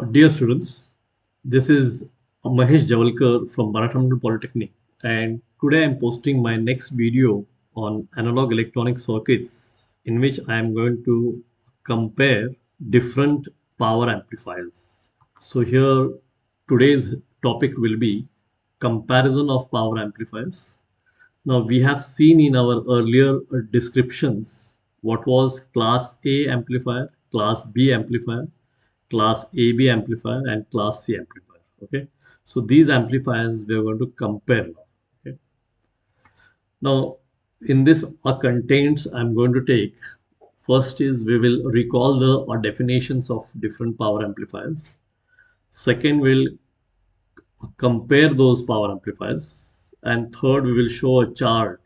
Dear students, this is Mahesh Javalkar from Marathamandal Polytechnic, and today I am posting my next video on analog electronic circuits, in which I am going to compare different power amplifiers. So here today's topic will be comparison of power amplifiers. Now we have seen in our earlier descriptions what was class A amplifier, class B amplifier, class AB amplifier and class C amplifier. Okay, so these amplifiers we are going to compare now. Okay, now in this contents I'm going to take, first is we will recall the definitions of different power amplifiers. Second, we'll compare those power amplifiers, and third we will show a chart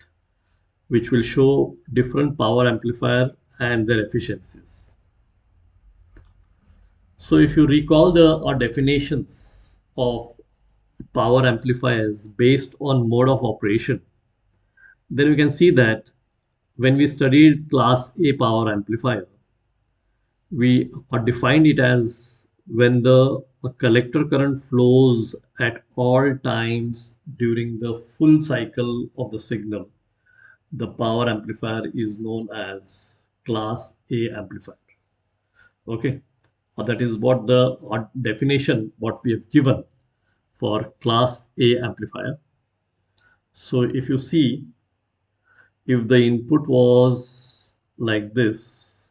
which will show different power amplifier and their efficiencies. So if you recall the definitions of power amplifiers based on mode of operation, then we can see that when we studied class A power amplifier, we defined it as when the collector current flows at all times during the full cycle of the signal. The power amplifier is known as class A amplifier. Okay, that is what the definition what we have given for class A amplifier. So if you see, if the input was like this,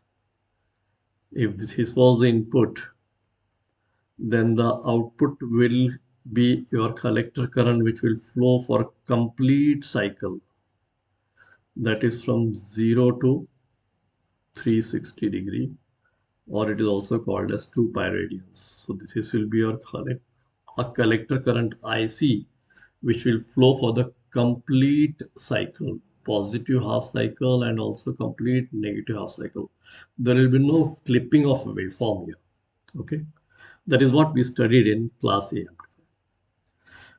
if this was the input, then the output will be your collector current which will flow for complete cycle, that is from 0 to 360 degree, or it is also called as 2 pi radians. So this will be your collector current IC, which will flow for the complete cycle, positive half cycle and also complete negative half cycle. There will be no clipping of waveform here. Okay, that is what we studied in class A amplifier.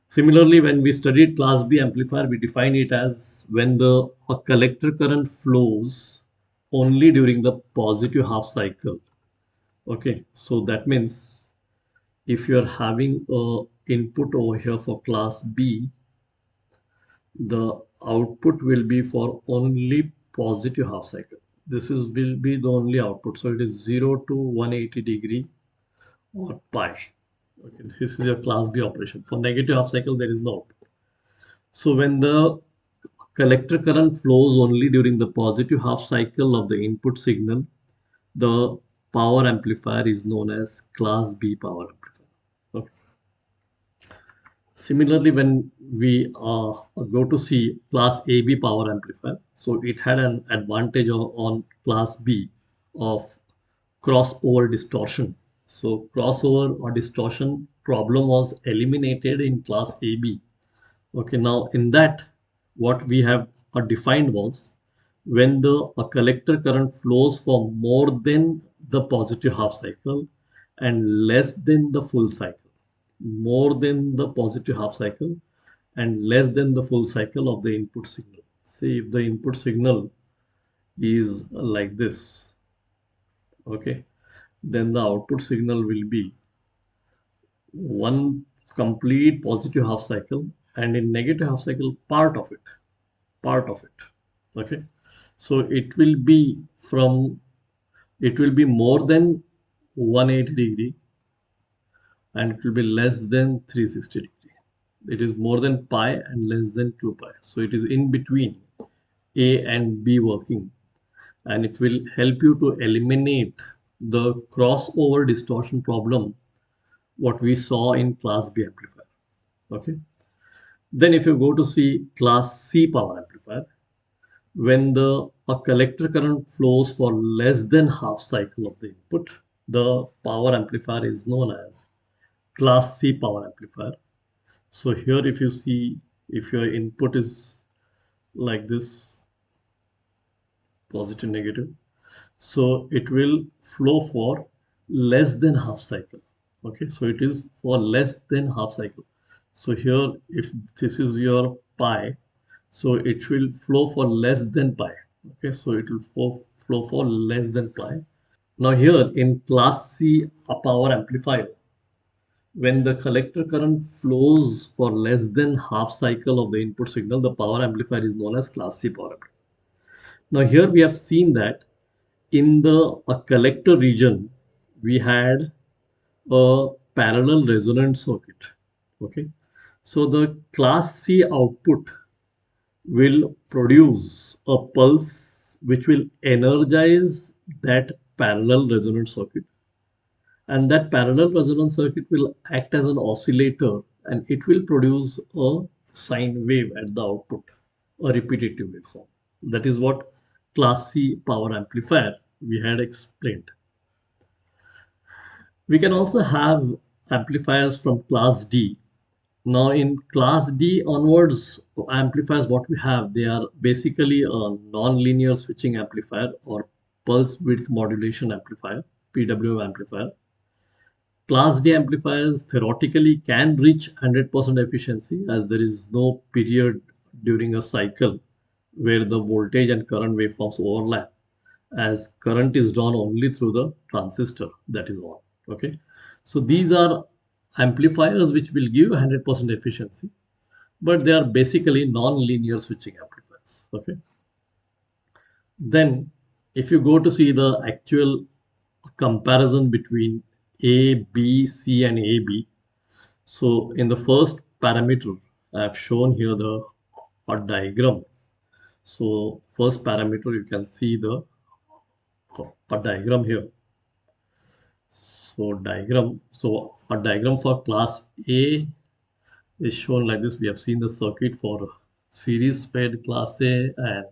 Similarly, when we studied class B amplifier, we define it as when the collector current flows only during the positive half cycle. Okay, so that means if you are having a input over here for class B, the output will be for only positive half cycle. This is will be the only output. So it is 0 to 180 degree or pi. Okay, this is your class B operation. For negative half cycle, there is no output. So when the collector current flows only during the positive half cycle of the input signal, the power amplifier is known as class B power amplifier. Okay. Similarly, when we go to see class AB power amplifier, so it had an advantage on class B of crossover distortion. So crossover or distortion problem was eliminated in class AB. Okay, now in that, what we have defined was when the collector current flows for more than the positive half cycle and less than the full cycle, more than the positive half cycle and less than the full cycle of the input signal. See, if the input signal is like this, okay, then the output signal will be one complete positive half cycle, and in negative half cycle part of it. Okay, so it will be more than 180 degree and it will be less than 360 degree. It is more than pi and less than 2 pi. So it is in between A and B working, and it will help you to eliminate the crossover distortion problem what we saw in class B amplifier. Okay. Then if you go to see class C power amplifier, when the collector current flows for less than half cycle of the input, the power amplifier is known as class C power amplifier. So here if you see, if your input is like this, positive negative, so it will flow for less than half cycle. Okay, so it is for less than half cycle. So here if this is your pi, so it will flow for less than pi. Okay, so it will flow for less than pi. Now here in class C power amplifier, When the collector current flows for less than half cycle of the input signal, the power amplifier is known as class C power amplifier. Now here we have seen that in the collector region, we had a parallel resonant circuit. Okay, so the class C output will produce a pulse which will energize that parallel resonant circuit, and that parallel resonance circuit will act as an oscillator, and it will produce a sine wave at the output, a repetitive waveform. That is what class C power amplifier we had explained. We can also have amplifiers from class D. Now in class D onwards, amplifiers what we have, they are basically a non-linear switching amplifier or pulse width modulation amplifier, PWM amplifier. Class D amplifiers theoretically can reach 100% efficiency, as there is no period during a cycle where the voltage and current waveforms overlap, as current is drawn only through the transistor that is on. Okay, so these are amplifiers which will give 100% efficiency, but they are basically non-linear switching amplifiers. Okay, then if you go to see the actual comparison between A, B, C, and AB, so in the first parameter, I have shown here the a diagram. So first parameter, you can see the a diagram here. So a diagram for class A is shown like this. We have seen the circuit for series fed class A and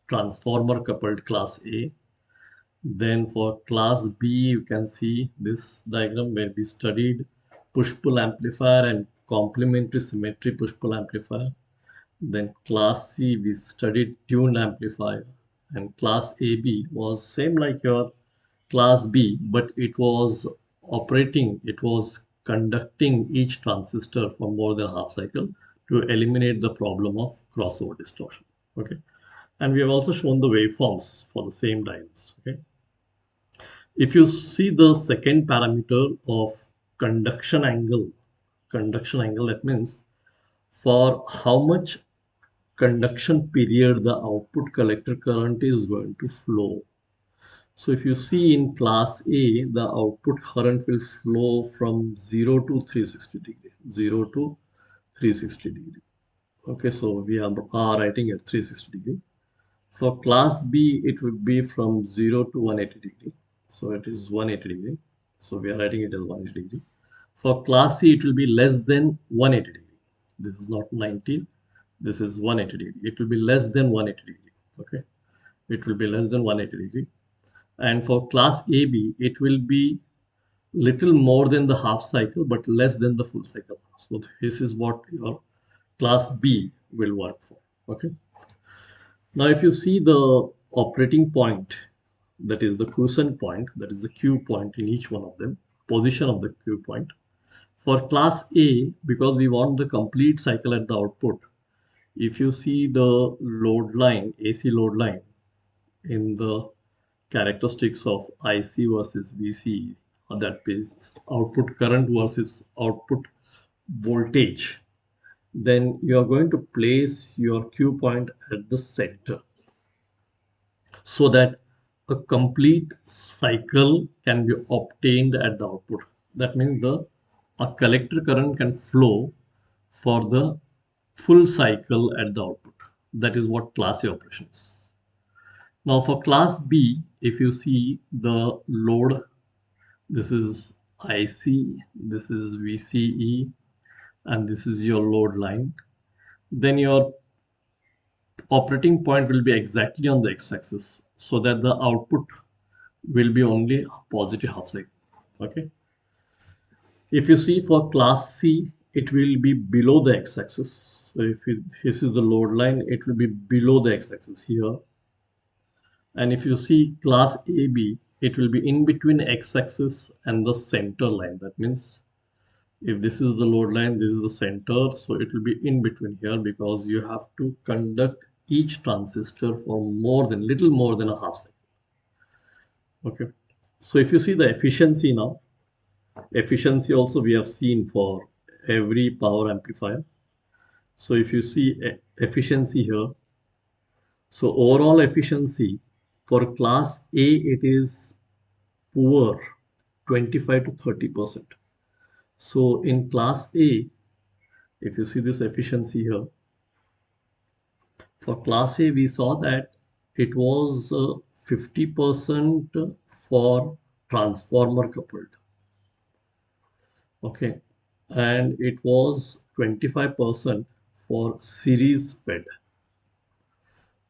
transformer coupled class A. Then for class B, you can see this diagram where we studied push-pull amplifier and complementary symmetry push-pull amplifier. Then class C, we studied tuned amplifier, and class AB was same like your class B, but it was conducting each transistor for more than half cycle to eliminate the problem of crossover distortion. Okay, and we have also shown the waveforms for the same diodes. Okay, if you see the second parameter of conduction angle, that means for how much conduction period the output collector current is going to flow. So if you see in class A, the output current will flow from 0 to 360 degree, 0 to 360 degree. Okay, so we are writing at 360 degree. For class B, it would be from 0 to 180 degree. So it is 180 degree. So we are writing it as 180 degree. For class C, it will be less than 180 degree. This is not 90. This is 180 degree. It will be less than 180 degree. Okay. It will be less than 180 degree. And for class AB, it will be little more than the half cycle, but less than the full cycle. So this is what your class B will work for. Okay. Now, if you see the operating point, that is the quiescent point, that is the Q point in each one of them, position of the Q point. For class A, because we want the complete cycle at the output, if you see the load line, AC load line, in the characteristics of IC versus VC, that is output current versus output voltage, then you are going to place your Q point at the center so that a complete cycle can be obtained at the output. That means a collector current can flow for the full cycle at the output. That is what class A operation is. Now for class B, if you see the load, this is IC, this is VCE, and this is your load line, then your operating point will be exactly on the x-axis so that the output will be only positive half cycle. Okay. If you see for class C, it will be below the x-axis. So if this is the load line, it will be below the x-axis here. And if you see class AB, it will be in between x-axis and the center line. That means if this is the load line, this is the center, so it will be in between here because you have to conduct each transistor for little more than a half cycle. Okay, so if you see the efficiency now, Efficiency also we have seen for every power amplifier. So if you see efficiency here, so overall efficiency for class A, it is poor, 25 to 30%. So in class A, if you see this efficiency here, for class A, we saw that it was 50% for transformer coupled. Okay. And it was 25% for series fed.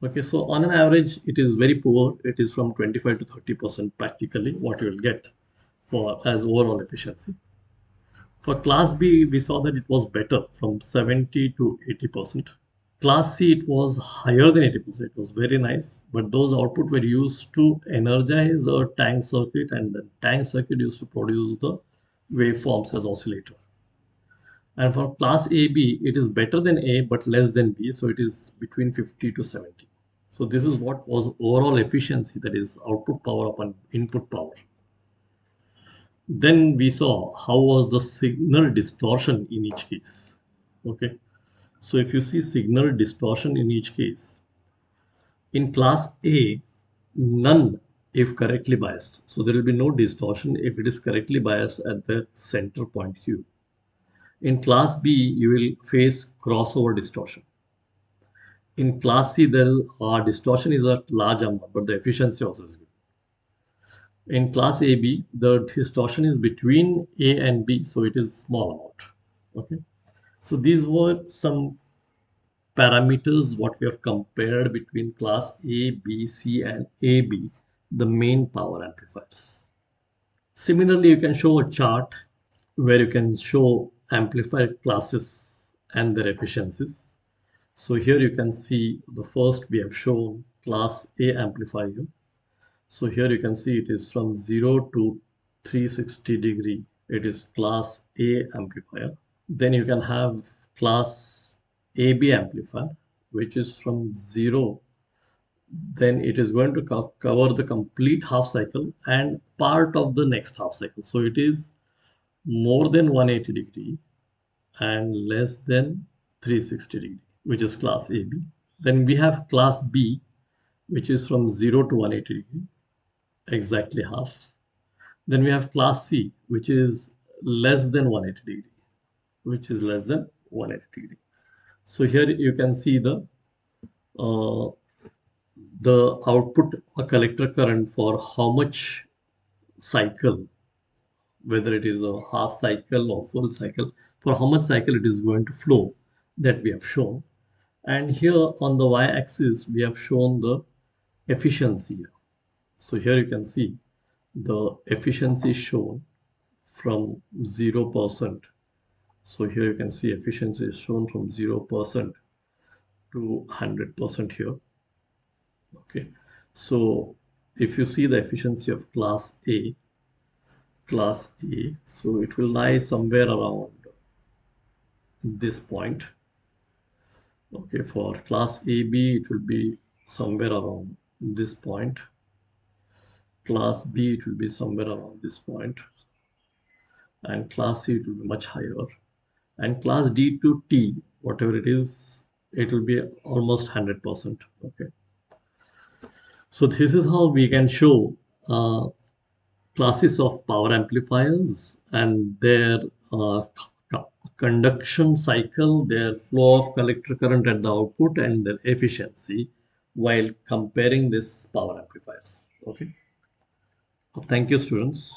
Okay. So on an average, it is very poor. It is from 25 to 30% practically what you will get for as overall efficiency. For class B, we saw that it was better from 70 to 80%. Class C, it was higher than 80%. It was very nice, but those output were used to energize a tank circuit, and the tank circuit used to produce the waveforms as oscillator. And for class AB, it is better than A but less than B, so it is between 50 to 70. So this is what was overall efficiency, that is output power upon input power. Then we saw how was the signal distortion in each case. Okay, so if you see signal distortion in each case, in class A, none if correctly biased. So there will be no distortion if it is correctly biased at the center point Q. In class B, you will face crossover distortion. In class C, the distortion is a large amount, but the efficiency also is good. In class AB, the distortion is between A and B, so it is small amount. Okay, so these were some parameters what we have compared between class A, B, C, and AB, the main power amplifiers. Similarly, you can show a chart where you can show amplifier classes and their efficiencies. So here you can see the first we have shown class A amplifier. So here you can see it is from 0 to 360 degree. It is class A amplifier. Then you can have class AB amplifier, which is from 0. Then it is going to cover the complete half cycle and part of the next half cycle. So it is more than 180 degree and less than 360 degree, which is class AB. Then we have class B, which is from 0 to 180 degree, exactly half. Then we have class C, which is less than 180 degree, which is less than 180 degree. So here you can see uh, the output a collector current for how much cycle, whether it is a half cycle or full cycle, for how much cycle it is going to flow, that we have shown. And here on the y-axis, we have shown the efficiency. So here you can see the efficiency shown from 0%. So here you can see efficiency is shown from 0% to 100% here. Okay, so if you see the efficiency of class A, so it will lie somewhere around this point. Okay, for class AB, it will be somewhere around this point. Class B, it will be somewhere around this point. And class C, it will be much higher. And class D to T, whatever it is, it will be almost 100%. Okay. So this is how we can show classes of power amplifiers and their conduction cycle, their flow of collector current at the output, and their efficiency while comparing these power amplifiers. Okay. Thank you, students.